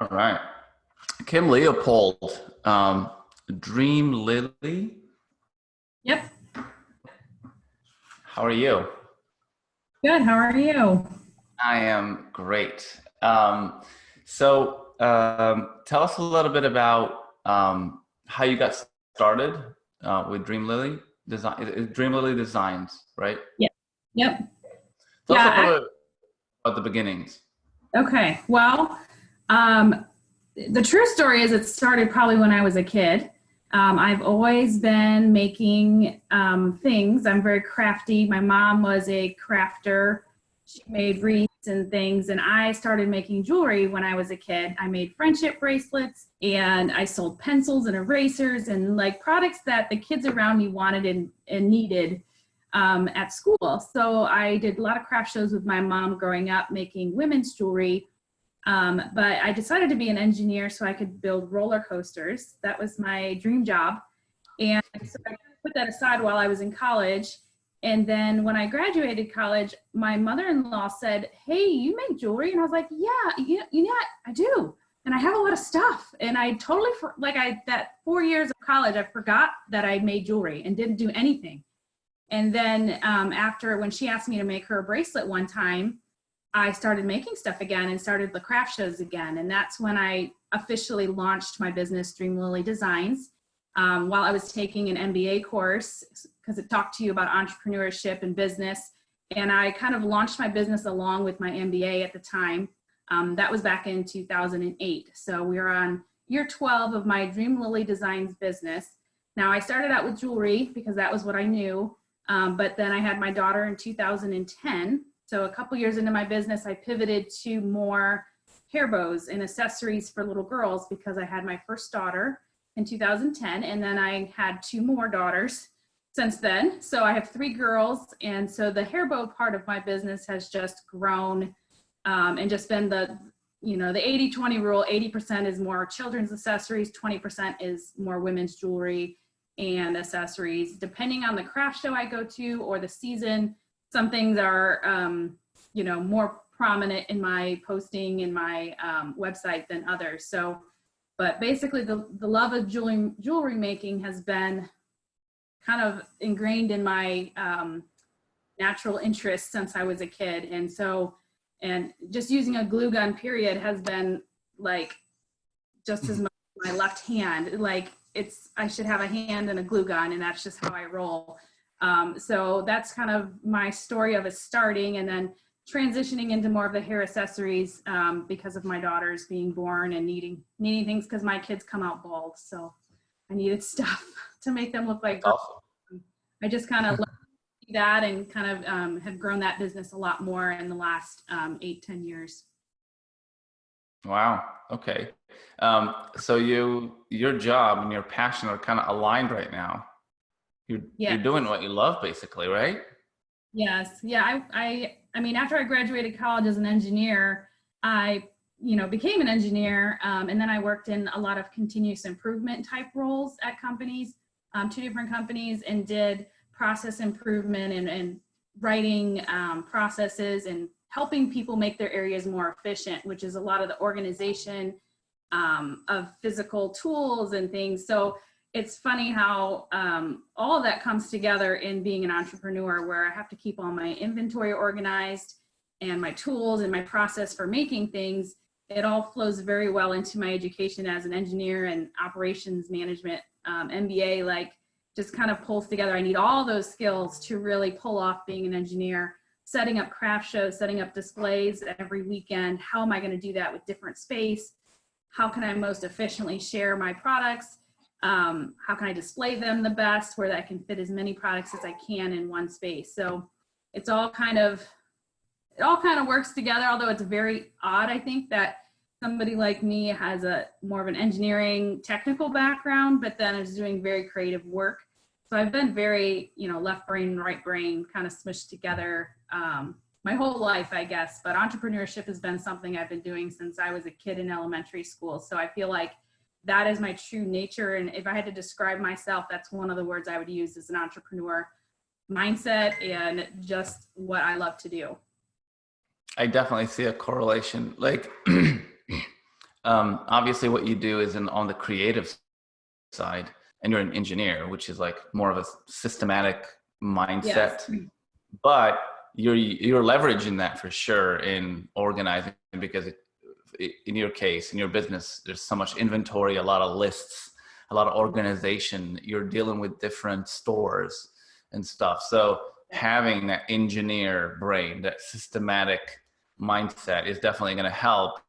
All right. Kim Leopold, Dream Lily. Yep. How are you? Good. How are you? I am great. Tell us a little bit about how you got started with Dream Lily Design. Dream Lily Designs, right? Yep. Yep. Tell us a Yeah. little bit about the beginnings. Okay. Well, um, the true story is it started probably when I was a kid. I've always been making things. I'm very crafty. My mom was a crafter. She made wreaths and things, and I started making jewelry when I was a kid. I made friendship bracelets, and I sold pencils and erasers and like products that the kids around me wanted and needed at school. So I did a lot of craft shows with my mom growing up, making women's jewelry. But I decided to be an engineer so I could build roller coasters. That was my dream job. And so I put that aside while I was in college. And then when I graduated college, my mother-in-law said, "Hey, you make jewelry?" And I was like, "Yeah, yeah, I do. And I have a lot of stuff." And I totally, that 4 years of college, I forgot that I made jewelry and didn't do anything. And then after, when she asked me to make her a bracelet one time, I started making stuff again and started the craft shows again. And that's when I officially launched my business, Dream Lily Designs, while I was taking an MBA course, because it talked to you about entrepreneurship and business. And I kind of launched my business along with my MBA at the time. That was back in 2008. So we were on year 12 of my Dream Lily Designs business. Now I started out with jewelry because that was what I knew. But then I had my daughter in 2010. So a couple years into my business, I pivoted to more hair bows and accessories for little girls because I had my first daughter in 2010. And then I had two more daughters since then. So I have three girls. And so the hair bow part of my business has just grown and just been the 80-20 rule. 80% is more children's accessories, 20% is more women's jewelry and accessories. Depending on the craft show I go to or the season, some things are, more prominent in my posting in my website than others. So, but basically the love of jewelry making has been kind of ingrained in my natural interest since I was a kid. And just using a glue gun period has been like just as much my left hand. Like I should have a hand and a glue gun, and that's just how I roll. So that's kind of my story of it starting and then transitioning into more of the hair accessories because of my daughters being born and needing things because my kids come out bald. So I needed stuff to make them look like girls. Awesome. I just kind of that and kind of have grown that business a lot more in the last 8-10 years. Wow. Okay. So your job and your passion are kind of aligned right now. You're Yeah. doing what you love, basically, right? Yes. Yeah. I mean, after I graduated college as an engineer, I, became an engineer. And then I worked in a lot of continuous improvement type roles at companies, two different companies, and did process improvement and writing processes and helping people make their areas more efficient, which is a lot of the organization of physical tools and things. So it's funny how all of that comes together in being an entrepreneur, where I have to keep all my inventory organized and my tools and my process for making things. It all flows very well into my education as an engineer and operations management MBA, like just kind of pulls together. I need all those skills to really pull off being an engineer, setting up craft shows, setting up displays every weekend. How am I going to do that with different space? How can I most efficiently share my products? How can I display them the best where I can fit as many products as I can in one space? So it all kind of works together, although it's very odd, I think, that somebody like me has a more of an engineering technical background, but then is doing very creative work. So I've been very, left brain, right brain kind of smushed together my whole life, I guess. But entrepreneurship has been something I've been doing since I was a kid in elementary school. So I feel like that is my true nature. And if I had to describe myself, that's one of the words I would use as an entrepreneur mindset and just what I love to do. I definitely see a correlation. Like, Obviously what you do is on the creative side, and you're an engineer, which is like more of a systematic Yes. mindset, but you're leveraging that for sure in organizing, because in your case, in your business, there's so much inventory, a lot of lists, a lot of organization. You're dealing with different stores and stuff. So having that engineer brain, that systematic mindset is definitely going to help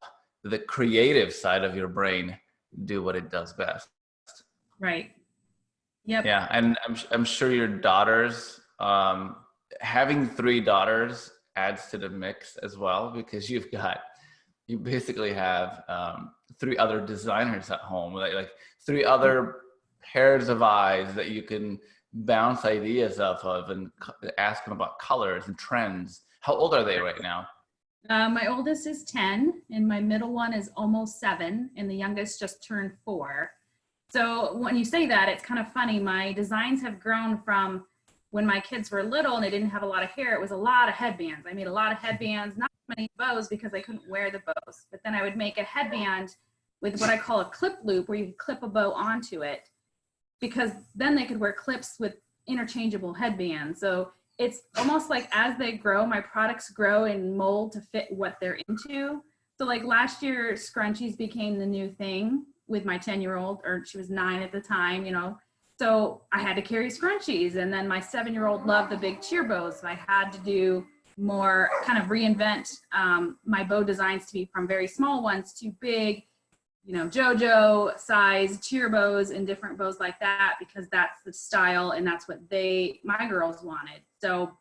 the creative side of your brain do what it does best. Right. Yep. Yeah, and I'm sure your daughters, having three daughters adds to the mix as well, because you basically have three other designers at home, like three other pairs of eyes that you can bounce ideas off of and ask them about colors and trends. How old are they right now? My oldest is 10, and my middle one is almost 7, and the youngest just turned 4. So when you say that, it's kind of funny. My designs have grown from when my kids were little and they didn't have a lot of hair. It was a lot of headbands. I made a lot of headbands, not many bows because I couldn't wear the bows. But then I would make a headband with what I call a clip loop, where you could clip a bow onto it, because then they could wear clips with interchangeable headbands. So it's almost like as they grow, my products grow and mold to fit what they're into. So like last year, scrunchies became the new thing with my 10-year-old, or she was 9 at the time, you know. So I had to carry scrunchies. And then my 7-year-old loved the big cheer bows. So I had to do more, kind of reinvent my bow designs to be from very small ones to big, you know, JoJo size cheer bows and different bows like that, because that's the style and that's what my girls wanted. So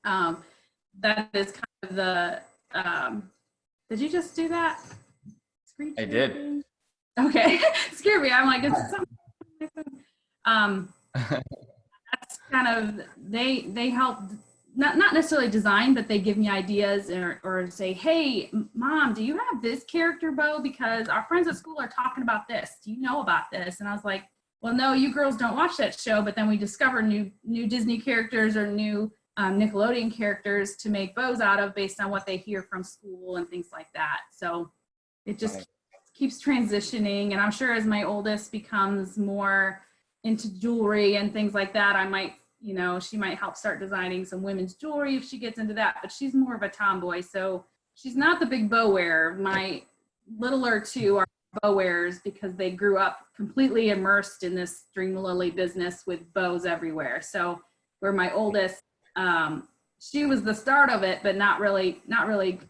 that is kind of the, did you just do that? Screech I did. Okay. Scared me. I'm like, it's something. That's kind of, they help, not necessarily design, but they give me ideas, or say, hey, mom, do you have this character bow? Because our friends at school are talking about this. Do you know about this? And I was like, well, no, you girls don't watch that show. But then we discover new Disney characters or new Nickelodeon characters to make bows out of based on what they hear from school and things like that. So it just keeps transitioning. And I'm sure as my oldest becomes more into jewelry and things like that, I might, you know, she might help start designing some women's jewelry if she gets into that, but she's more of a tomboy. So she's not the big bow wearer. My littler two are bow wearers because they grew up completely immersed in this Dream Lily business with bows everywhere. So where my oldest, she was the start of it, but not really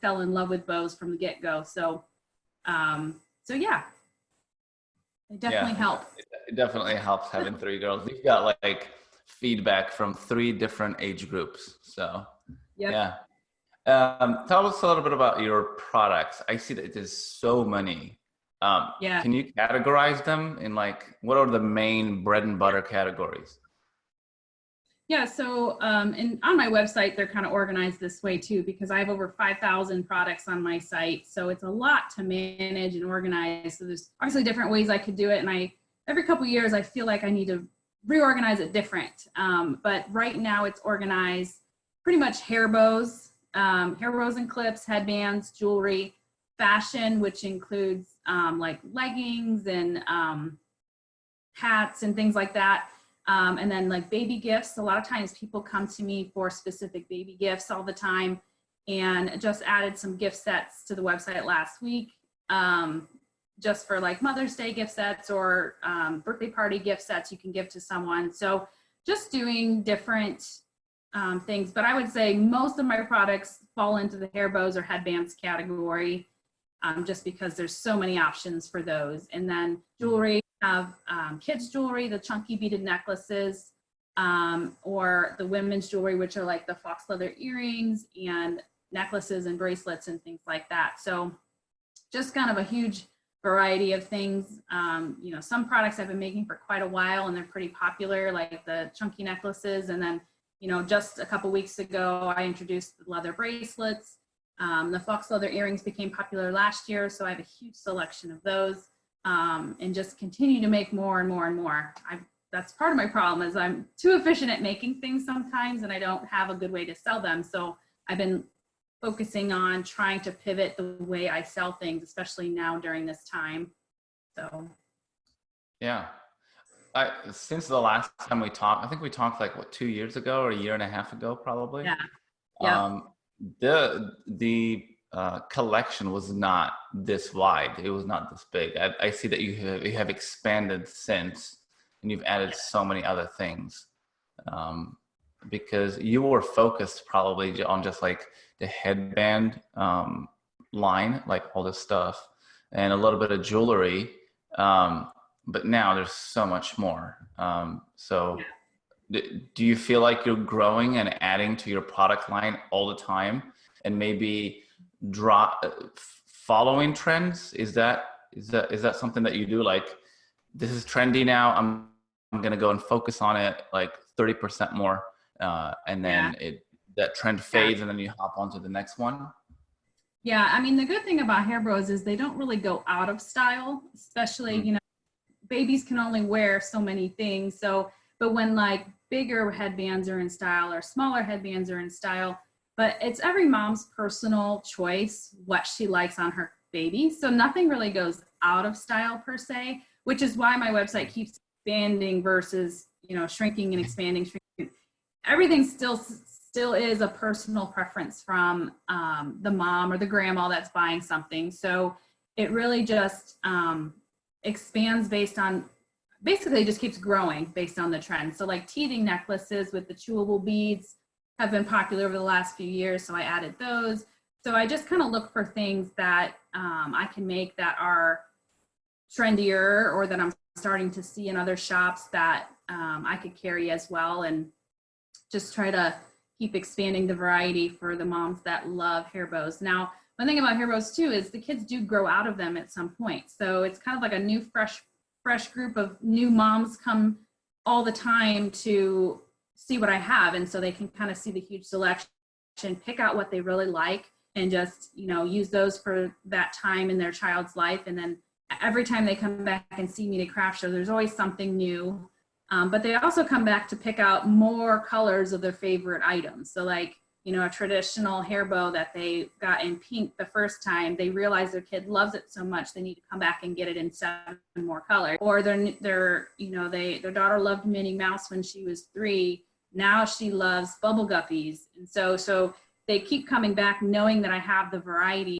fell in love with bows from the get-go. So, so yeah, they definitely help. It definitely helps having three girls. You've got like feedback from three different age groups. So Yep. yeah. Tell us a little bit about your products. I see that there's so many. Yeah. Can you categorize them in, like, what are the main bread and butter categories? Yeah, so and on my website, they're kind of organized this way too, because I have over 5,000 products on my site. So it's a lot to manage and organize. So there's obviously different ways I could do it. And every couple of years, I feel like I need to reorganize it different. But right now it's organized pretty much hair bows and clips, headbands, jewelry, fashion, which includes like leggings and hats and things like that. And then like baby gifts. A lot of times people come to me for specific baby gifts all the time, and just added some gift sets to the website last week, just for like Mother's Day gift sets or birthday party gift sets you can give to someone. So just doing different things. But I would say most of my products fall into the hair bows or headbands category, just because there's so many options for those. And then jewelry, have kids jewelry, the chunky beaded necklaces, or the women's jewelry, which are like the fox leather earrings and necklaces and bracelets and things like that. So just kind of a huge variety of things. You know, some products I've been making for quite a while and they're pretty popular, like the chunky necklaces. And then, you know, just a couple weeks ago, I introduced the leather bracelets. The fox leather earrings became popular last year, so I have a huge selection of those. And just continue to make more and more and more. That's part of my problem, is I'm too efficient at making things sometimes and I don't have a good way to sell them. So I've been focusing on trying to pivot the way I sell things, especially now during this time. So Yeah. Since the last time we talked, I think we talked like what, 2 years ago or a year and a half ago, probably. yeah, yep, Um, the collection was not this wide. It was not this big. I see that you have expanded since, and you've added so many other things. Because you were focused probably on just like the headband line, like all this stuff, and a little bit of jewelry. But now there's so much more. So do you feel like you're growing and adding to your product line all the time, and maybe following trends? Is that something that you do? Like, this is trendy now, I'm gonna go and focus on it like 30% more, and yeah, then that trend yeah. fades, and then you hop onto the next one. Yeah, I mean, the good thing about hair bows is they don't really go out of style, especially, Mm. babies can only wear so many things. So, but when like bigger headbands are in style or smaller headbands are in style, but it's every mom's personal choice what she likes on her baby. So nothing really goes out of style per se, which is why my website keeps expanding versus, shrinking and expanding. Everything still is a personal preference from the mom or the grandma that's buying something. So it really just expands based on, basically just keeps growing based on the trend. So like teething necklaces with the chewable beads have been popular over the last few years. So I added those. So I just kind of look for things that I can make that are trendier, or that I'm starting to see in other shops that I could carry as well, and just try to keep expanding the variety for the moms that love hair bows. Now, one thing about hair bows too is the kids do grow out of them at some point. So it's kind of like a new, fresh group of new moms come all the time to see what I have. And so they can kind of see the huge selection, pick out what they really like, and just, use those for that time in their child's life. And then every time they come back and see me at a craft show, there's always something new. But they also come back to pick out more colors of their favorite items. So like, a traditional hair bow that they got in pink the first time, they realize their kid loves it so much they need to come back and get it in 7 more colors. Or their daughter loved Minnie Mouse when she was 3. Now she loves Bubble Guppies. And so they keep coming back knowing that I have the variety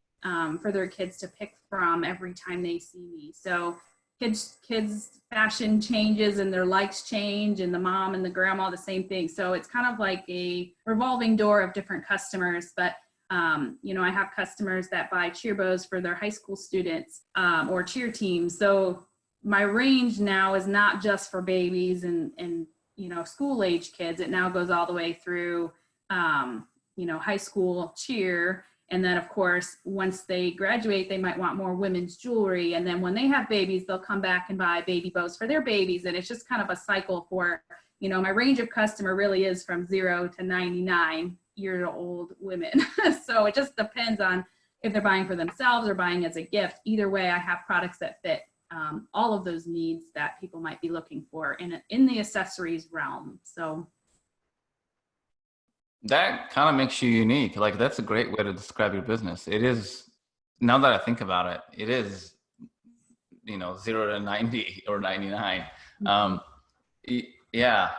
for their kids to pick from every time they see me. So kids fashion changes and their likes change, and the mom and the grandma the same thing. So it's kind of like a revolving door of different customers. But I have customers that buy cheer bows for their high school students or cheer teams. So my range now is not just for babies and school age kids. It now goes all the way through high school cheer. And then, of course, once they graduate, they might want more women's jewelry. And then when they have babies, they'll come back and buy baby bows for their babies. And it's just kind of a cycle for, my range of customer really is from 0 to 99-year-old women. So it just depends on if they're buying for themselves or buying as a gift. Either way, I have products that fit all of those needs that people might be looking for in the accessories realm. So That kind of makes you unique. Like, that's a great way to describe your business. It is, now that I think about it, it is, 0 to 90 or 99. Yeah,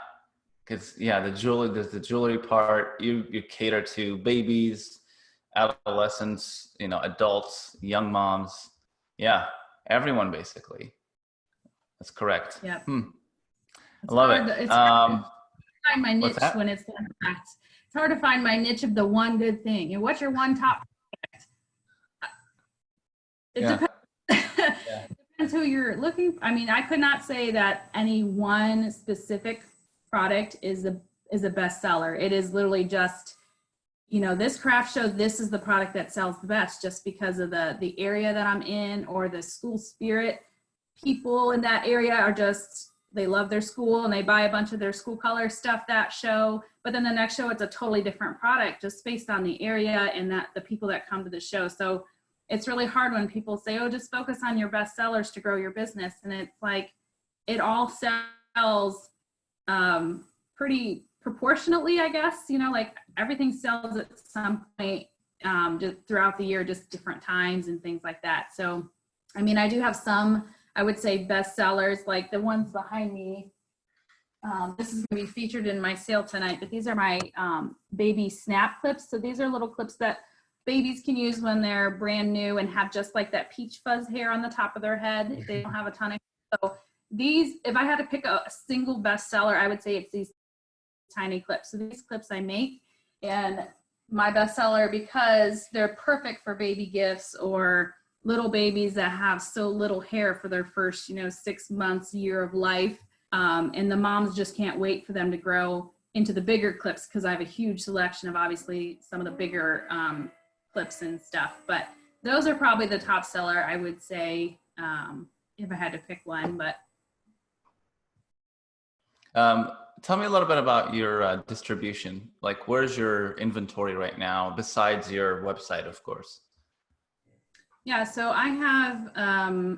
because there's the jewelry part. You cater to babies, adolescents, adults, young moms. Yeah, everyone basically. That's correct. yeah, I love it. it's hard to find my What's niche that? when it's that. It's hard to find my niche of the one good thing. And what's your one top product? It Yeah. depends. Yeah. Depends who you're looking. I mean, I could not say that any one specific product is a bestseller. It is literally just, this craft show, this is the product that sells the best, just because of the area that I'm in, or the school spirit. People in that area are just, they love their school and they buy a bunch of their school color stuff that show. But then the next show, it's a totally different product just based on the area and that the people that come to the show. So it's really hard when people say, oh, just focus on your best sellers to grow your business. And it's like, it all sells pretty proportionately, I guess, like everything sells at some point just throughout the year, just different times and things like that. So, I mean, I do have some, I would say, bestsellers, like the ones behind me. This is going to be featured in my sale tonight, but these are my baby snap clips. So these are little clips that babies can use when they're brand new and have just like that peach fuzz hair on the top of their head. If they don't have a ton of, so these, if I had to pick a single bestseller, I would say it's these tiny clips. So these clips I make, and my bestseller, because they're perfect for baby gifts or little babies that have so little hair for their first, 6 months, year of life. And the moms just can't wait for them to grow into the bigger clips, because I have a huge selection of obviously some of the bigger clips and stuff. But those are probably the top seller, I would say, if I had to pick one. But tell me a little bit about your distribution. Like, where's your inventory right now, besides your website, of course? Yeah, so I have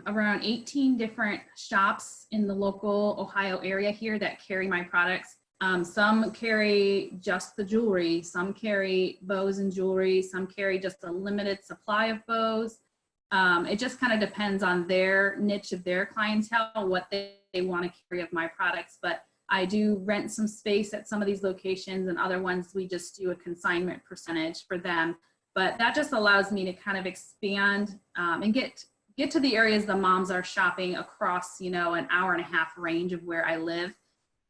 around 18 different shops in the local Ohio area here that carry my products. Some carry just the jewelry, some carry bows and jewelry, some carry just a limited supply of bows. It just kind of depends on their niche of their clientele, what they want to carry of my products. But I do rent some space at some of these locations, and other ones we just do a consignment percentage for them. But that just allows me to kind of expand and get to the areas the moms are shopping across, an hour and a half range of where I live.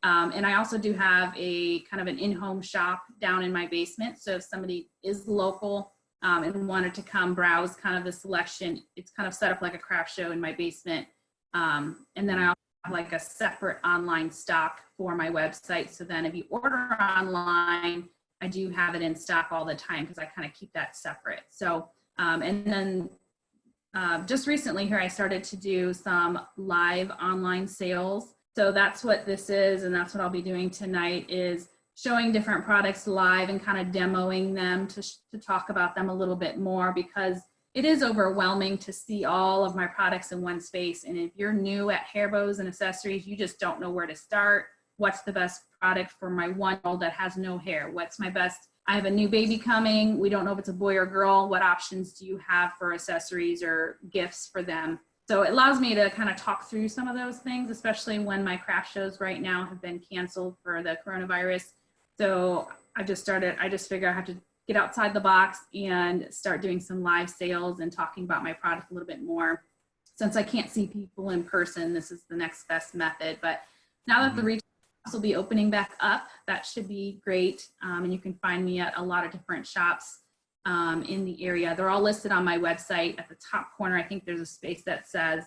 And I also do have a kind of an in-home shop down in my basement. So if somebody is local and wanted to come browse kind of the selection, it's kind of set up like a craft show in my basement. And then I also have like a separate online stock for my website. So then if you order online, I do have it in stock all the time, because I kind of keep that separate. So, and then just recently here, I started to do some live online sales. So that's what this is. And that's what I'll be doing tonight, is showing different products live and kind of demoing them to talk about them a little bit more, because it is overwhelming to see all of my products in one space. And if you're new at hair bows and accessories, you just don't know where to start. What's the best product for my 1-year-old that has no hair? What's my best? I have a new baby coming. We don't know if it's a boy or girl. What options do you have for accessories or gifts for them? So it allows me to kind of talk through some of those things, especially when my craft shows right now have been canceled for the coronavirus. So I just figured I have to get outside the box and start doing some live sales and talking about my product a little bit more. Since I can't see people in person, this is the next best method. But now that the retail will be opening back up, that should be great. And you can find me at a lot of different shops in the area. They're all listed on my website. At the top corner, I think there's a space that says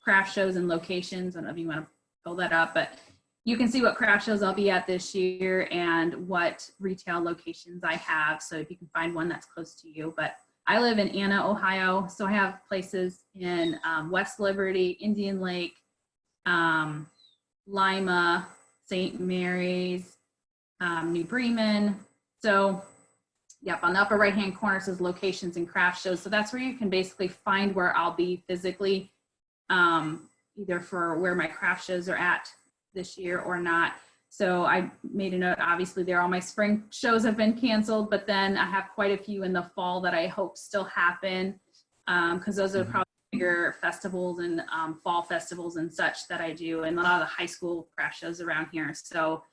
craft shows and locations. I don't know if you want to pull that up, but you can see what craft shows I'll be at this year and what retail locations I have. So if you can find one that's close to you. But I live in Anna, Ohio. So I have places in West Liberty, Indian Lake, Lima, St. Mary's, New Bremen. So yep, on the upper right hand corner says locations and craft shows. So that's where you can basically find where I'll be physically, either for where my craft shows are at this year or not. So I made a note, obviously there, all my spring shows have been canceled, but then I have quite a few in the fall that I hope still happen, because those are probably bigger festivals and fall festivals and such that I do, and a lot of the high school craft shows around here. So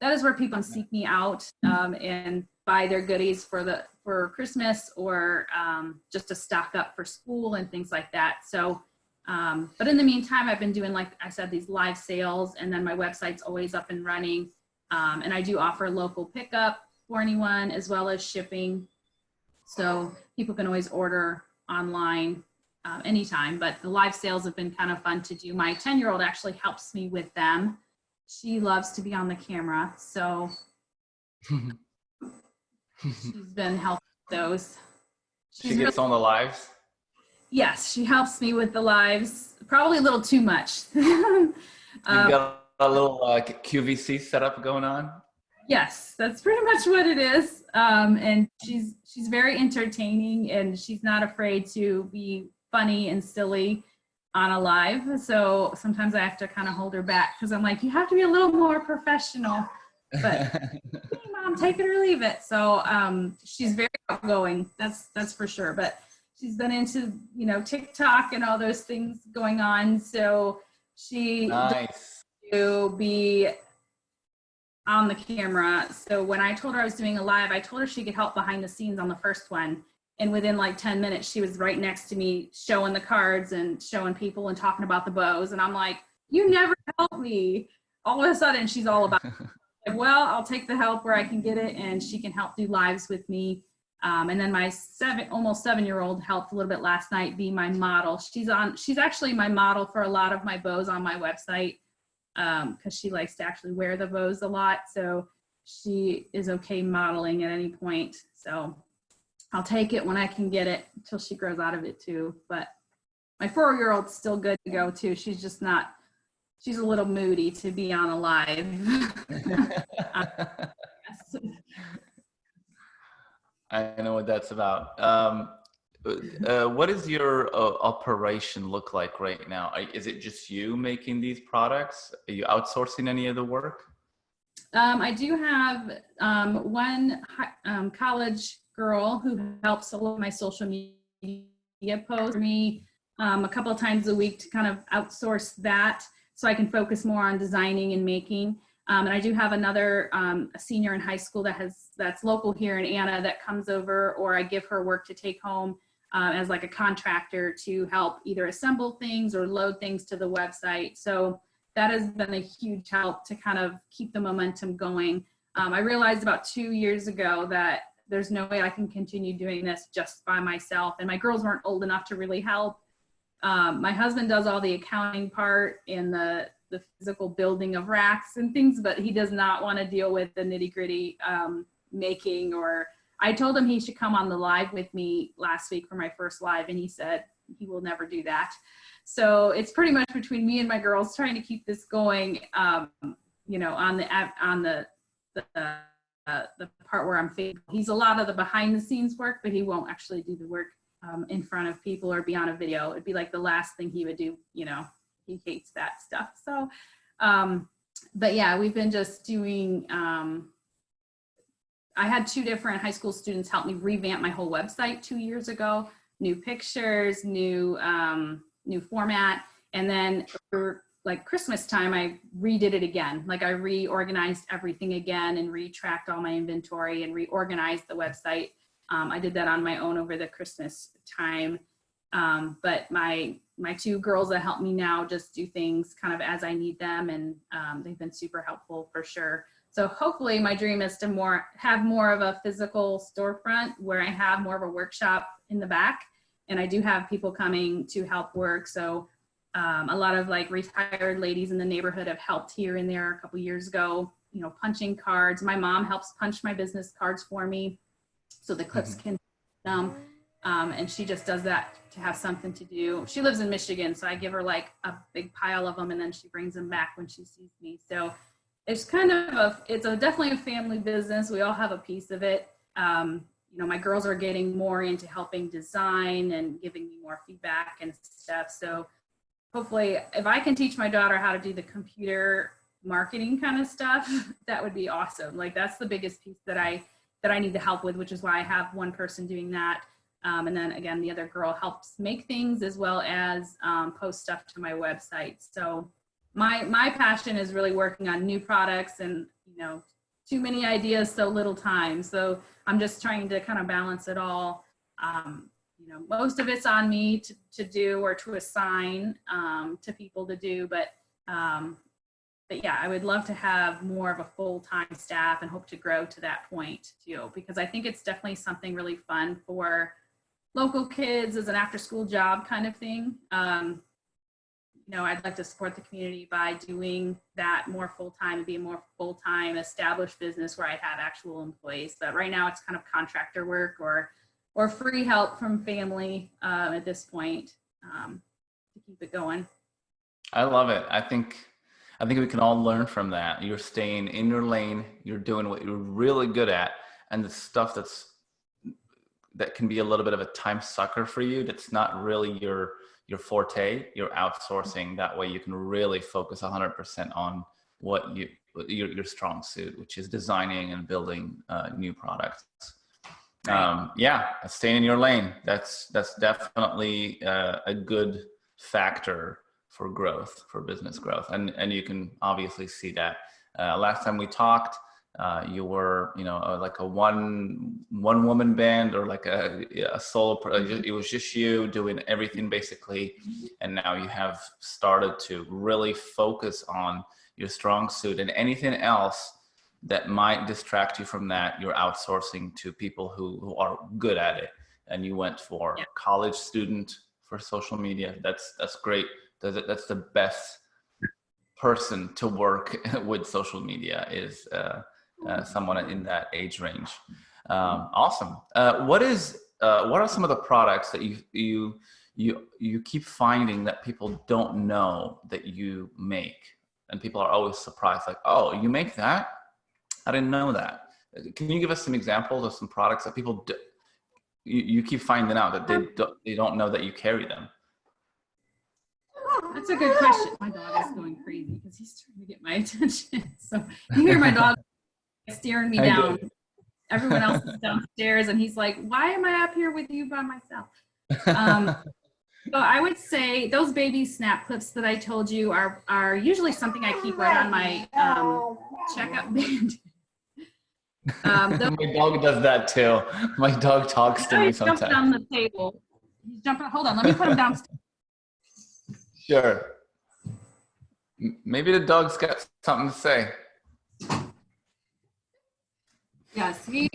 that is where people seek me out and buy their goodies for Christmas, or just to stock up for school and things like that. So, but in the meantime, I've been doing, like I said, these live sales, and then my website's always up and running. And I do offer local pickup for anyone, as well as shipping. So people can always order online anytime, but the live sales have been kind of fun to do. My 10-year-old actually helps me with them. She loves to be on the camera, so she's been helping with those. She gets on the lives? Yes, she helps me with the lives, probably a little too much. You've got a little QVC setup going on? Yes, that's pretty much what it is. And she's very entertaining, and she's not afraid to be funny and silly on a live. So sometimes I have to kind of hold her back, because I'm like, you have to be a little more professional. but hey, mom, take it or leave it. So she's very outgoing. That's for sure. But she's been into, TikTok and all those things going on. So she does Nice. to be on the camera. So when I told her I was doing a live, I told her she could help behind the scenes on the first one. And within like 10 minutes, she was right next to me showing the cards and showing people and talking about the bows. And I'm like, you never help me. All of a sudden, she's all about it. Well, I'll take the help where I can get it, and she can help do lives with me. And then my almost 7-year-old helped a little bit last night be my model. She's actually my model for a lot of my bows on my website, because she likes to actually wear the bows a lot. So she is okay modeling at any point. So I'll take it when I can get it until she grows out of it too. But my 4-year-old's still good to go too. She's just not, she's a little moody to be on a live. I know what that's about. What does your operation look like right now? Is it just you making these products? Are you outsourcing any of the work? I do have one college girl who helps a lot of my social media posts for me a couple of times a week to kind of outsource that so I can focus more on designing and making. And I do have another a senior in high school that's local here in Anna that comes over, or I give her work to take home as like a contractor to help either assemble things or load things to the website. So that has been a huge help to kind of keep the momentum going. I realized about 2 years ago that there's no way I can continue doing this just by myself. And my girls weren't old enough to really help. My husband does all the accounting part and the physical building of racks and things, but he does not want to deal with the nitty gritty making. Or I told him he should come on the live with me last week for my first live, and he said he will never do that. So it's pretty much between me and my girls trying to keep this going, on the part where I'm facing. He's a lot of the behind the scenes work, but he won't actually do the work in front of people or be on a video. It'd be like the last thing he would do, he hates that stuff. So, but yeah, we've been just doing, I had 2 different high school students help me revamp my whole website 2 years ago, new pictures, new format. And then for like Christmas time, I redid it again. Like I reorganized everything again and retracked all my inventory and reorganized the website. I did that on my own over the Christmas time. But my 2 girls that help me now just do things kind of as I need them. And they've been super helpful for sure. So hopefully my dream is to have more of a physical storefront where I have more of a workshop in the back. And I do have people coming to help work. So a lot of like retired ladies in the neighborhood have helped here and there a couple years ago, punching cards. My mom helps punch my business cards for me so the clips can them. And she just does that to have something to do. She lives in Michigan, so I give her like a big pile of them, and then she brings them back when she sees me. So it's kind of definitely a family business. We all have a piece of it. My girls are getting more into helping design and giving me more feedback and stuff. So hopefully if I can teach my daughter how to do the computer marketing kind of stuff, that would be awesome. Like that's the biggest piece that I need to help with, which is why I have one person doing that. And then again, the other girl helps make things as well as post stuff to my website. So my passion is really working on new products, and too many ideas, so little time. So I'm just trying to kind of balance it all. Most of it's on me to do or to assign to people to do, but yeah, I would love to have more of a full-time staff and hope to grow to that point too, because I think it's definitely something really fun for local kids as an after-school job kind of thing. I'd like to support the community by doing that more full-time and be a more full-time established business where I have actual employees. But right now it's kind of contractor work or free help from family at this point to keep it going. I love it. I think we can all learn from that. You're staying in your lane. You're doing what you're really good at, and the stuff that can be a little bit of a time sucker for you, that's not really your forte, you're outsourcing. That way you can really focus 100% on what your strong suit, which is designing and building new products. Right. Yeah, staying in your lane. That's definitely a good factor for growth, for business growth, and you can obviously see that. Last time we talked, you were, like a one woman band, or like a solo. It was just you doing everything basically, and now you have started to really focus on your strong suit, and anything else that might distract you from that, you're outsourcing to people who are good at it. And you went for college student for social media. That's great. That's the best person to work with social media, is someone in that age range. Awesome. What are some of the products that you keep finding that people don't know that you make, and people are always surprised, like, oh, you make that? I didn't know that. Can you give us some examples of some products that people you keep finding out that they don't know that you carry them? That's a good question. My dog is going crazy because he's trying to get my attention. So you hear my dog staring me down. Everyone else is downstairs, and he's like, why am I up here with you by myself? So I would say those baby snap clips that I told you are usually something I keep right on my checkout band. My dog does that too. My dog talks to me sometimes. He jumped on the table. He's jumping. Hold on, let me put him downstairs. Sure. Maybe the dog's got something to say. Yes, he's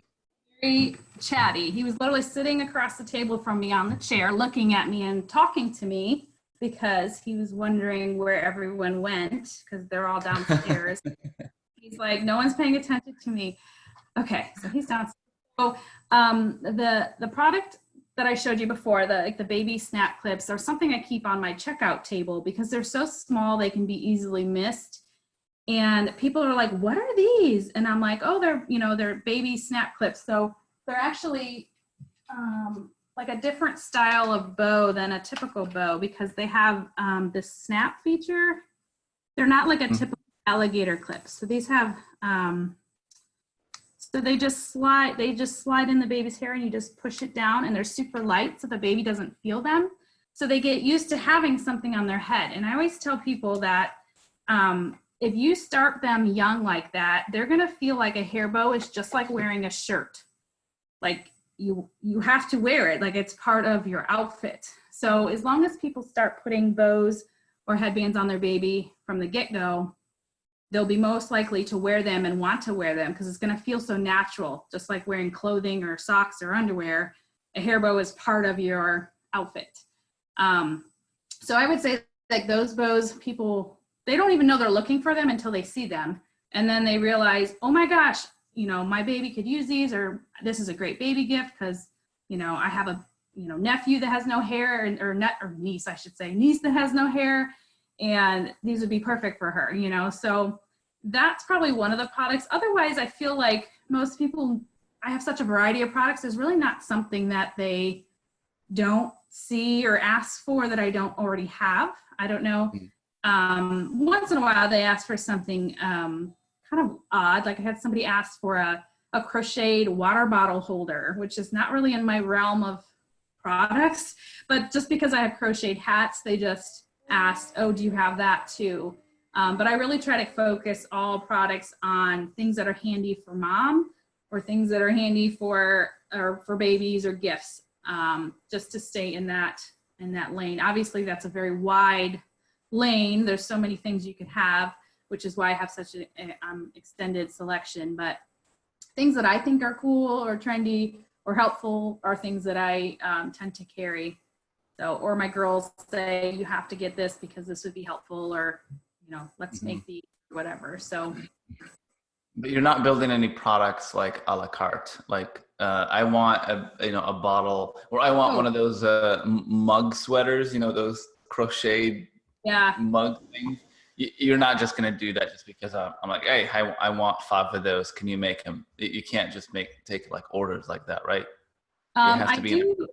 very chatty. He was literally sitting across the table from me on the chair, looking at me and talking to me because he was wondering where everyone went because they're all downstairs. He's like, no one's paying attention to me. Okay, so he's downstairs. So the product that I showed you before, the baby snap clips, are something I keep on my checkout table because they're so small they can be easily missed. And people are like, what are these? And I'm like, oh, they're baby snap clips. So they're actually like a different style of bow than a typical bow because they have this snap feature. They're not like a typical alligator clip. So these have, so they just slide in the baby's hair and you just push it down, and they're super light so the baby doesn't feel them. So they get used to having something on their head. And I always tell people that if you start them young like that, they're gonna feel like a hair bow is just like wearing a shirt. Like you have to wear it, like it's part of your outfit. So as long as people start putting bows or headbands on their baby from the get-go, they'll be most likely to wear them and want to wear them because it's gonna feel so natural, just like wearing clothing or socks or underwear. A hair bow is part of your outfit. So I would say like those bows, people, they don't even know they're looking for them until they see them. And then they realize, oh my gosh, my baby could use these, or this is a great baby gift because, I have a, nephew that has no hair, or niece, I should say, niece that has no hair, and these would be perfect for her, So that's probably one of the products. Otherwise, I feel like most people, I have such a variety of products. There's really not something that they don't see or ask for that I don't already have. I don't know. Once in a while they ask for something kind of odd. Like I had somebody ask for a crocheted water bottle holder, which is not really in my realm of products, but just because I have crocheted hats, they just asked, oh, do you have that too? But I really try to focus all products on things that are handy for mom or things that are handy for babies or gifts, just to stay in that lane. Obviously that's a very wide lane. There's so many things you can have, which is why I have such an extended selection. But things that I think are cool or trendy or helpful are things that I tend to carry. So, or my girls say, you have to get this because this would be helpful, or, let's make the whatever. So. But you're not building any products like a la carte. Like I want a bottle, or I want one of those mug sweaters, those crocheted mug things. You're not just going to do that just because I'm like, hey, I want 5 of those. Can you make them? You can't just take like orders like that, right? It has to be in a product.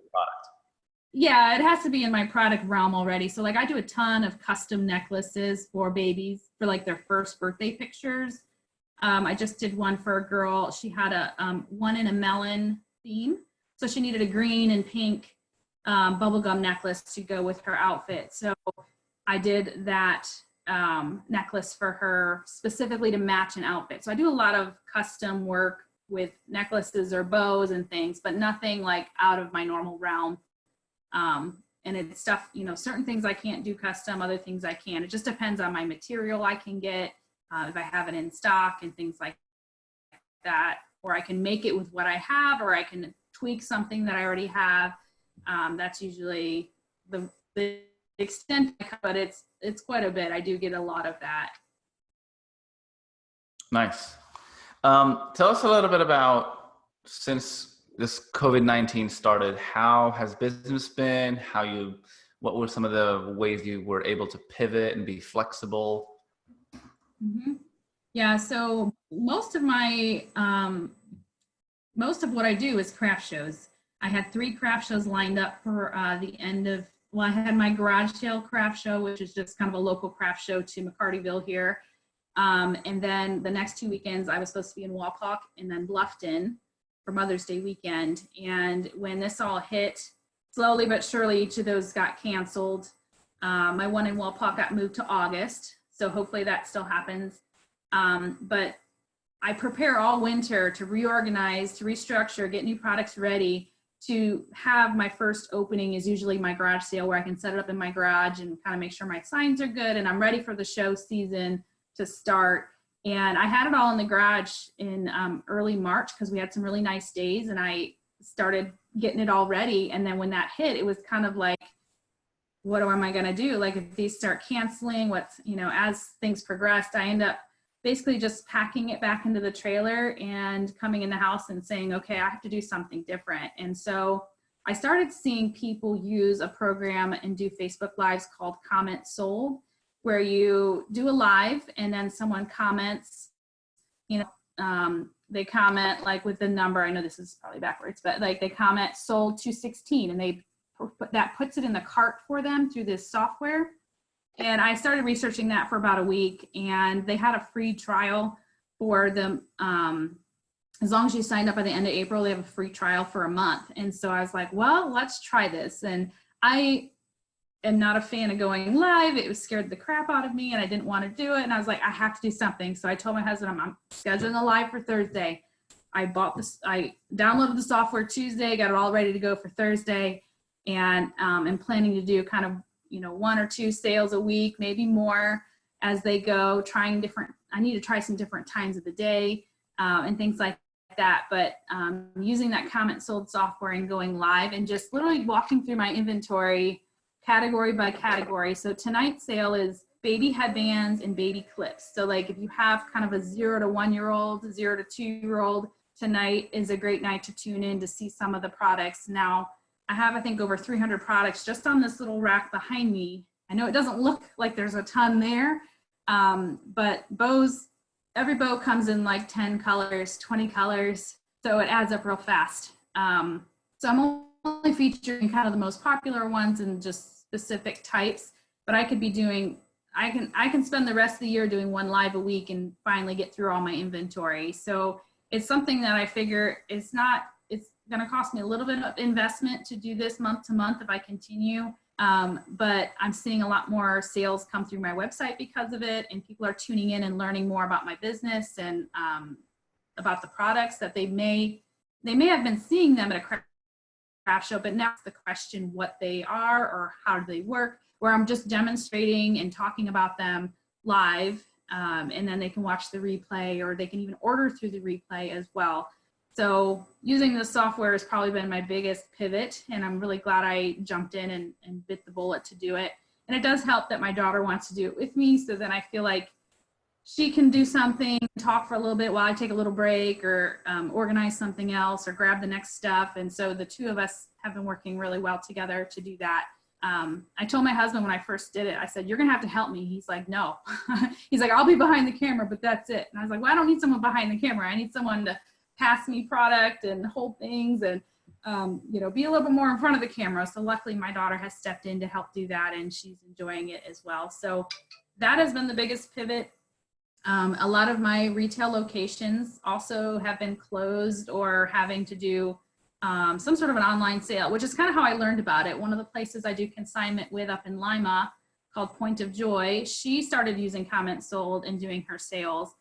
yeah, it has to be in my product realm already. So like I do a ton of custom necklaces for babies for like their first birthday pictures. I just did one for a girl. She had a one in a melon theme. So she needed a green and pink bubblegum necklace to go with her outfit. So I did that necklace for her specifically to match an outfit. So I do a lot of custom work with necklaces or bows and things, but nothing like out of my normal realm. And it's stuff, you know, certain things I can't do custom, other things I can. It just depends on my material I can get, if I have it in stock and things like that, or I can make it with what I have, or I can tweak something that I already have. That's usually the extent, but it's quite a bit. I do get a lot of that. Nice. Tell us a little bit about, since this COVID-19 started, how has business been? What were some of the ways you were able to pivot and be flexible? Mm-hmm. Yeah, so most of what I do is craft shows. I had 3 craft shows lined up for the end of, well, I had my garage sale craft show, which is just kind of a local craft show to McCartyville here. And then the next 2 weekends, I was supposed to be in Wapak and then Bluffton for Mother's Day weekend. And when this all hit, slowly but surely, each of those got canceled. My one in Wapak got moved to August. So hopefully that still happens. But I prepare all winter to reorganize, to restructure, get new products ready. To have my first opening is usually my garage sale, where I can set it up in my garage and kind of make sure my signs are good and I'm ready for the show season to start. And I had it all in the garage in early March because we had some really nice days, and I started getting it all ready. And then when that hit, it was kind of like, what am I going to do? Like, if these start canceling, what's, you know, as things progressed, I end up basically just packing it back into the trailer and coming in the house and saying, okay, I have to do something different. And so I started seeing people use a program and do Facebook Lives called Comment Sold, where you do a live and then someone comments, you know, they comment like with the number, I know this is probably backwards, but like they comment sold 216, and they puts it in the cart for them through this software. And I started researching that for about a week, and they had a free trial for them. As long as you signed up by the end of April, they have a free trial for a month. And so I was like, well, let's try this. And I am not a fan of going live. It was scared the crap out of me, and I didn't want to do it. And I was like, I have to do something. So I told my husband, I'm scheduling a live for Thursday. I downloaded the software Tuesday, got it all ready to go for Thursday, and I'm planning to do kind of, you know, 1 or 2 sales a week, maybe more as they go, I need to try some different times of the day and things like that. But using that comment sold software and going live and just literally walking through my inventory category by category. So tonight's sale is baby headbands and baby clips. So like if you have kind of a 0 to 1 year old, 0 to 2 year old, tonight is a great night to tune in to see some of the products. Now, I have, I think, over 300 products just on this little rack behind me. I know it doesn't look like there's a ton there, but bows, every bow comes in like 10 colors, 20 colors, so it adds up real fast. So I'm only featuring kind of the most popular ones and just specific types, but I could be doing, I can spend the rest of the year doing 1 live a week and finally get through all my inventory. So it's something that I figure it's going to cost me a little bit of investment to do this month to month if I continue. But I'm seeing a lot more sales come through my website because of it, and people are tuning in and learning more about my business and about the products that they may have been seeing them at a craft show, but now it's the question what they are or how do they work, where I'm just demonstrating and talking about them live, and then they can watch the replay, or they can even order through the replay as well. So using this software has probably been my biggest pivot, and I'm really glad I jumped in and bit the bullet to do it. And it does help that my daughter wants to do it with me, so then I feel like she can do something, talk for a little bit while I take a little break, or organize something else, or grab the next stuff. And so the two of us have been working really well together to do that. I told my husband when I first did it, I said, you're gonna have to help me. He's like, no. He's like, I'll be behind the camera, but that's it. And I was like, well, I don't need someone behind the camera. I need someone to pass me product and hold things. And you know, be a little bit more in front of the camera. So luckily my daughter has stepped in to help do that, and she's enjoying it as well. So that has been the biggest pivot. A lot of my retail locations also have been closed or having to do some sort of an online sale, which is kind of how I learned about it. One of the places I do consignment with up in Lima, called Point of Joy, she started using Comment Sold and doing her sales.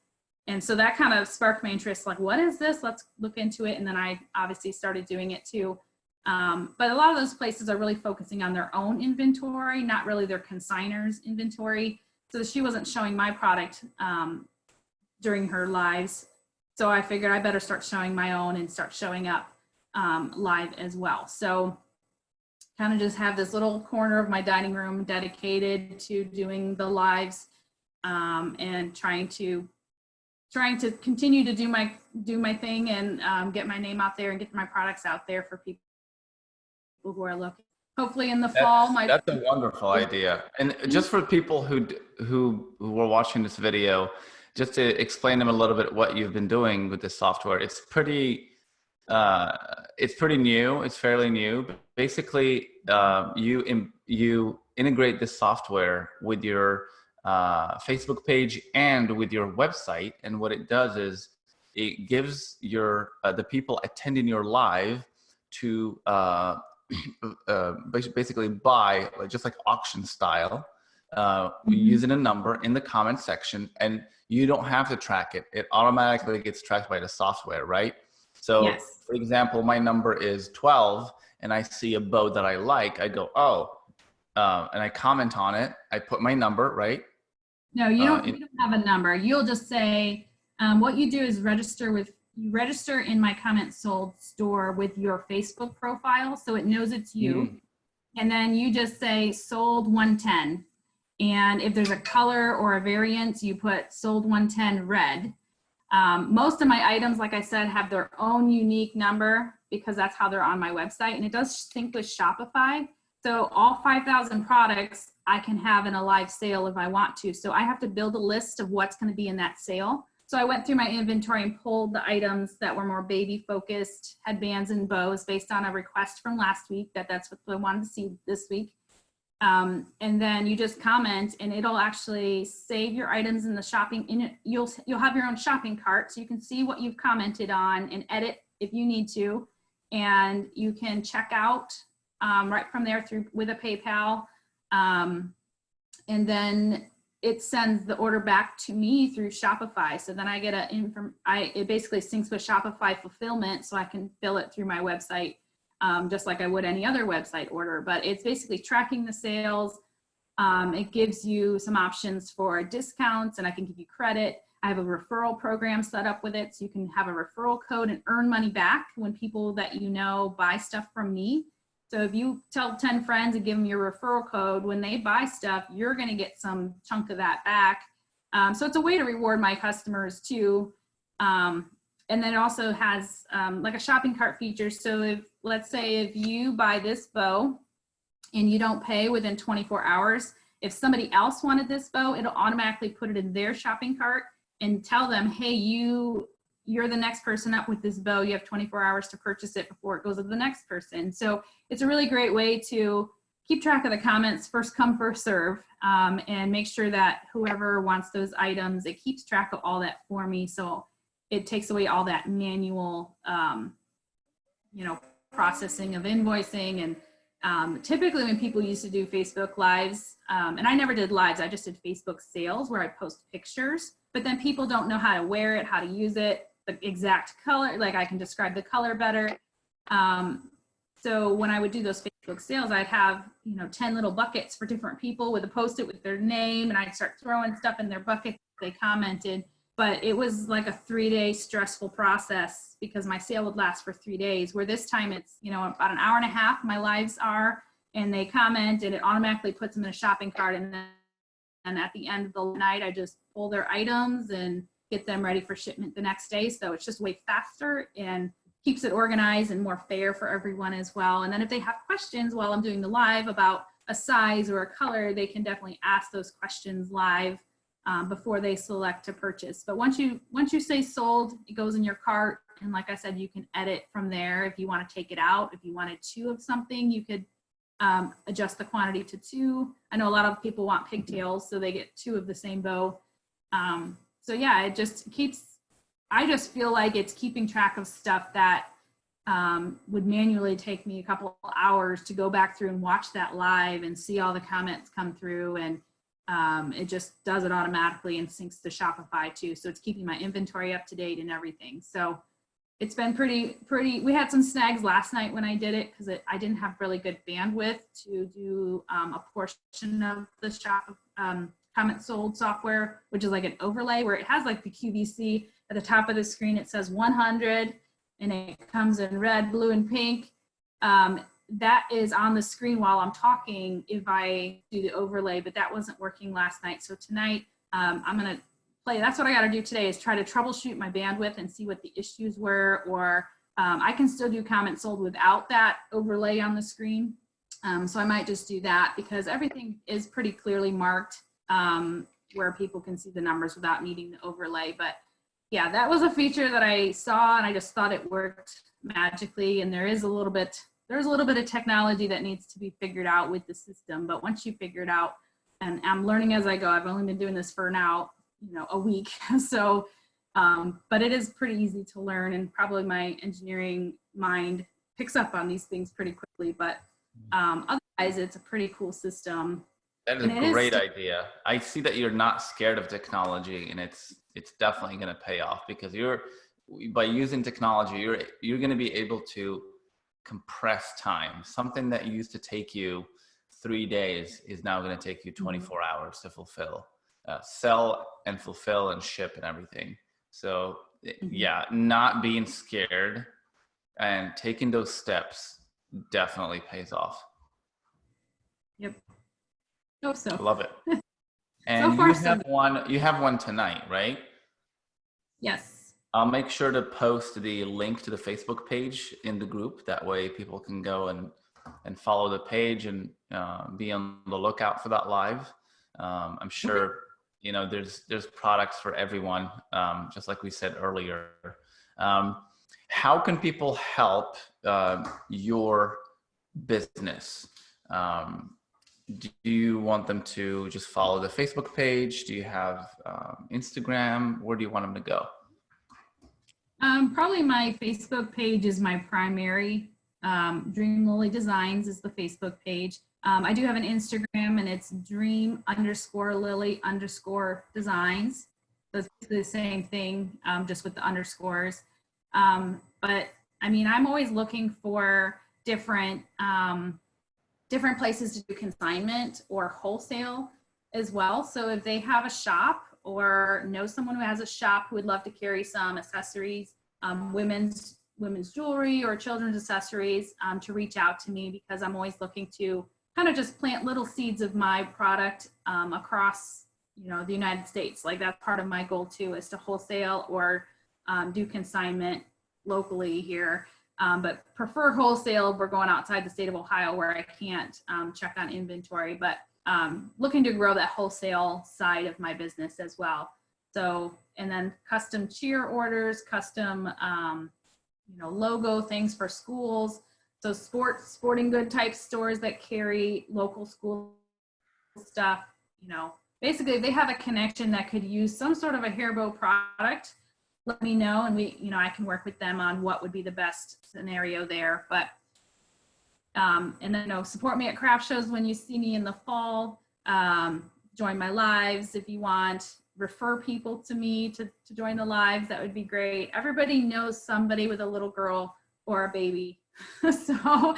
And so that kind of sparked my interest, like, what is this? Let's look into it. And then I obviously started doing it too. But a lot of those places are really focusing on their own inventory, not really their consigners' inventory. So she wasn't showing my product during her lives. So I figured I better start showing my own and start showing up live as well. So kind of just have this little corner of my dining room dedicated to doing the lives and trying to continue to do my thing and get my name out there and get my products out there for people who are looking. Hopefully in the fall. That's a wonderful idea. And just for people who were watching this video, just to explain them a little bit what you've been doing with this software. It's pretty new. It's fairly new. Basically, you integrate this software with your Facebook page and with your website. And what it does is it gives the people attending your live to basically buy, just like auction style, using a number in the comment section, and you don't have to track it. It automatically gets tracked by the software, right? So yes. For example, my number is 12 and I see a bow that I like. I go, and I comment on it. I put my number, right? No, you don't have a number. You'll just say, what you do is you register in my Comment Sold store with your Facebook profile, so it knows it's you. And then you just say sold 110. And if there's a color or a variant, you put sold 110 red. Most of my items, like I said, have their own unique number because that's how they're on my website. And it does sync with Shopify. So all 5,000 products I can have in a live sale if I want to. So I have to build a list of what's going to be in that sale. So I went through my inventory and pulled the items that were more baby focused, headbands and bows, based on a request from last week that's what I wanted to see this week. And then you just comment and it'll actually save your items in the shopping. You'll have your own shopping cart, so you can see what you've commented on and edit if you need to. And you can check out right from there with a PayPal. And then it sends the order back to me through Shopify. So then I get it basically syncs with Shopify fulfillment, so I can fill it through my website, just like I would any other website order. But it's basically tracking the sales. It gives you some options for discounts, and I can give you credit. I have a referral program set up with it, so you can have a referral code and earn money back when people that you know buy stuff from me. So if you tell 10 friends and give them your referral code, when they buy stuff, you're going to get some chunk of that back. So it's a way to reward my customers too. And then it also has like a shopping cart feature. So let's say if you buy this bow and you don't pay within 24 hours, if somebody else wanted this bow, it'll automatically put it in their shopping cart and tell them, hey, you're the next person up with this bow. You have 24 hours to purchase it before it goes to the next person. So it's a really great way to keep track of the comments, first come, first serve, and make sure that whoever wants those items, it keeps track of all that for me. So it takes away all that manual, processing of invoicing. And typically when people used to do Facebook lives, and I never did lives, I just did Facebook sales where I post pictures, but then people don't know how to wear it, how to use it, the exact color, like I can describe the color better. So when I would do those Facebook sales, I'd have, 10 little buckets for different people with a Post-it with their name, and I'd start throwing stuff in their buckets. They commented, but it was like a 3-day stressful process because my sale would last for 3 days, where this time it's, about an hour and a half, my lives are, and they comment and it automatically puts them in a shopping cart. And then at the end of the night, I just pull their items and get them ready for shipment the next day. So it's just way faster and keeps it organized and more fair for everyone as well. And then if they have questions while I'm doing the live about a size or a color, they can definitely ask those questions live. before they select to purchase. But once you say sold, it goes in your cart. And like I said, you can edit from there. If you want to take it out, if you wanted 2 of something, you could adjust the quantity to 2. I know a lot of people want pigtails, so they get 2 of the same bow. So yeah, it just keeps, I just feel like it's keeping track of stuff that would manually take me a couple hours to go back through and watch that live and see all the comments come through, and it just does it automatically and syncs to Shopify too. So it's keeping my inventory up to date and everything. So it's been pretty, we had some snags last night when I did it because I didn't have really good bandwidth to do a portion of the shop comment sold software, which is like an overlay where it has like the QVC at the top of the screen. It says 100 and it comes in red, blue, and pink. That is on the screen while I'm talking if I do the overlay, but that wasn't working last night. So tonight I'm gonna play, that's what I gotta do today, is try to troubleshoot my bandwidth and see what the issues were, or I can still do comment sold without that overlay on the screen. So I might just do that because everything is pretty clearly marked where people can see the numbers without needing the overlay. But yeah, that was a feature that I saw and I just thought it worked magically. And there's a little bit of technology that needs to be figured out with the system. But once you figure it out, and I'm learning as I go, I've only been doing this for now, a week. So, but it is pretty easy to learn, and probably my engineering mind picks up on these things pretty quickly. But otherwise, it's a pretty cool system. That is a great idea. I see that you're not scared of technology, and it's definitely going to pay off because by using technology, you're going to be able to compress time. Something that used to take you 3 days is now going to take you 24 hours to fulfill, sell and fulfill and ship and everything. So yeah, not being scared and taking those steps definitely pays off. Yep. Hope so. Love it. And so you have one tonight, right? Yes. I'll make sure to post the link to the Facebook page in the group. That way people can go and follow the page and be on the lookout for that live. I'm sure, there's products for everyone, just like we said earlier. How can people help your business? Do you want them to just follow the Facebook page? Do you have Instagram? Where do you want them to go? Probably my Facebook page is my primary. Dream Lily Designs is the Facebook page. I do have an Instagram, and it's dream_lily_designs. So it's basically the same thing, just with the underscores. But I mean, I'm always looking for different places to do consignment or wholesale as well. So if they have a shop or know someone who has a shop who would love to carry some accessories, women's jewelry or children's accessories, to reach out to me, because I'm always looking to kind of just plant little seeds of my product across the United States. Like that's part of my goal too, is to wholesale or do consignment locally here. But prefer wholesale. We're going outside the state of Ohio where I can't check on inventory, but looking to grow that wholesale side of my business as well. So, and then custom cheer orders, custom, logo things for schools. So sporting good type stores that carry local school stuff, basically if they have a connection that could use some sort of a hair bow product, let me know, and I can work with them on what would be the best scenario there. But and then support me at craft shows when you see me in the fall. Join my lives if you want. Refer people to me to join the lives. That would be great. Everybody knows somebody with a little girl or a baby, so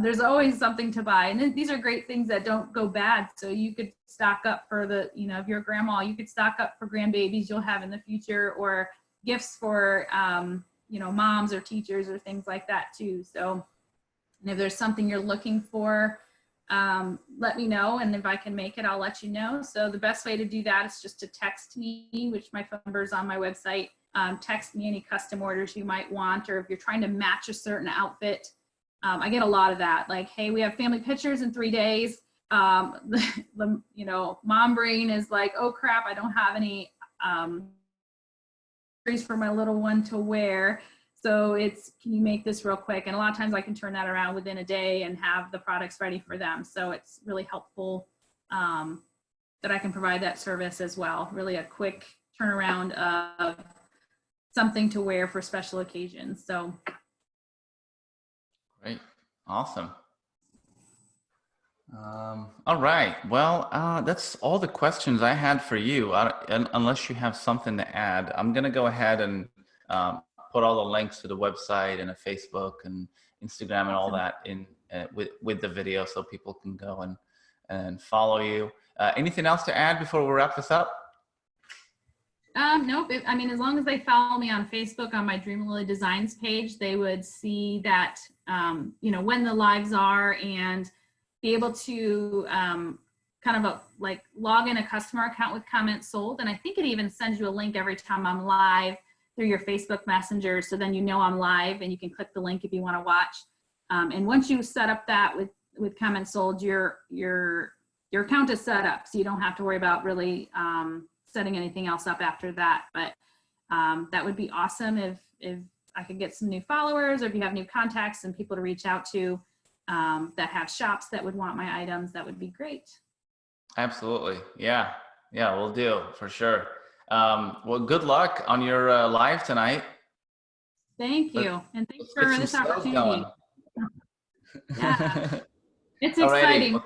there's always something to buy. And these are great things that don't go bad. So you could stock up for if you're a grandma, you could stock up for grandbabies you'll have in the future, or gifts for, moms or teachers or things like that too. So, and if there's something you're looking for, let me know. And if I can make it, I'll let you know. So the best way to do that is just to text me, which my phone number is on my website. Text me any custom orders you might want, or if you're trying to match a certain outfit. I get a lot of that, like, hey, we have family pictures in 3 days. you know, mom brain is like, oh crap, I don't have any for my little one to wear. So it's, can you make this real quick? And a lot of times I can turn that around within a day and have the products ready for them. So it's really helpful that I can provide that service as well. Really a quick turnaround of something to wear for special occasions. So. Great. Awesome. All right. Well, that's all the questions I had for you. Unless you have something to add, I'm going to go ahead and put all the links to the website and a Facebook and Instagram and all that in with the video, so people can go and follow you. Anything else to add before we wrap this up? Nope. I mean, as long as they follow me on Facebook on my Dream Lily Designs page, they would see that, you know, when the lives are, and be able to kind of like log in a customer account with comments sold. And I think it even sends you a link every time I'm live through your Facebook Messenger. So then you know I'm live and you can click the link if you want to watch. And once you set up that with comments sold, your account is set up. So you don't have to worry about really setting anything else up after that. But that would be awesome if I could get some new followers, or if you have new contacts and people to reach out to that have shops that would want my items, that would be great. Absolutely. Yeah. Yeah, we'll do for sure. Well, good luck on your live tonight. Thank you. And thanks for this opportunity. Yeah, it's exciting.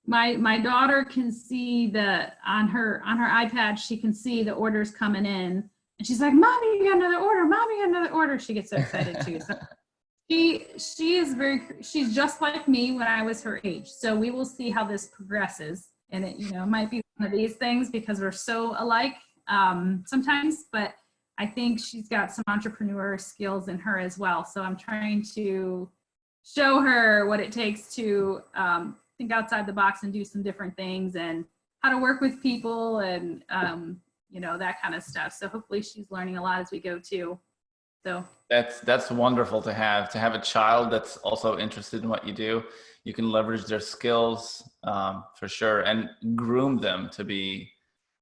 My daughter can see on her iPad, she can see the orders coming in, and she's like, "Mommy, you got another order. Mommy, you got another order." She gets so excited too. So she's just like me when I was her age. So we will see how this progresses, and it, you know, might be one of these things because we're so alike sometimes, but I think she's got some entrepreneur skills in her as well. So I'm trying to show her what it takes to think outside the box and do some different things, and how to work with people, and you know, that kind of stuff. So hopefully she's learning a lot as we go too. So that's wonderful to have a child that's also interested in what you do. You can leverage their skills for sure, and groom them to be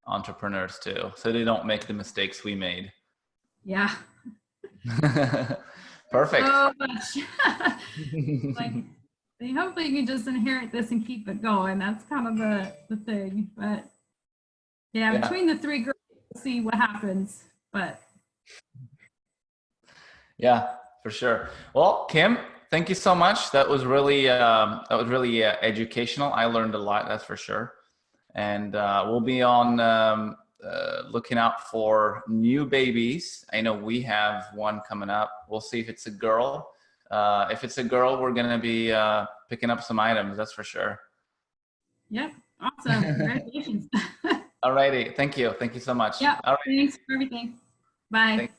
entrepreneurs too, so they don't make the mistakes we made. Yeah. Perfect. So much. Like, they hope they can just inherit this and keep it going. That's kind of the thing. But yeah, between the three girls, we'll see what happens. But yeah, for sure. Well, Kim, thank you so much. That was really educational. I learned a lot, that's for sure. And we'll be on looking out for new babies. I know we have one coming up. We'll see if it's a girl. If it's a girl, we're going to be picking up some items, that's for sure. Yep. Awesome. Congratulations. All righty. Thank you. Thank you so much. Yeah. All right. Thanks for everything. Bye.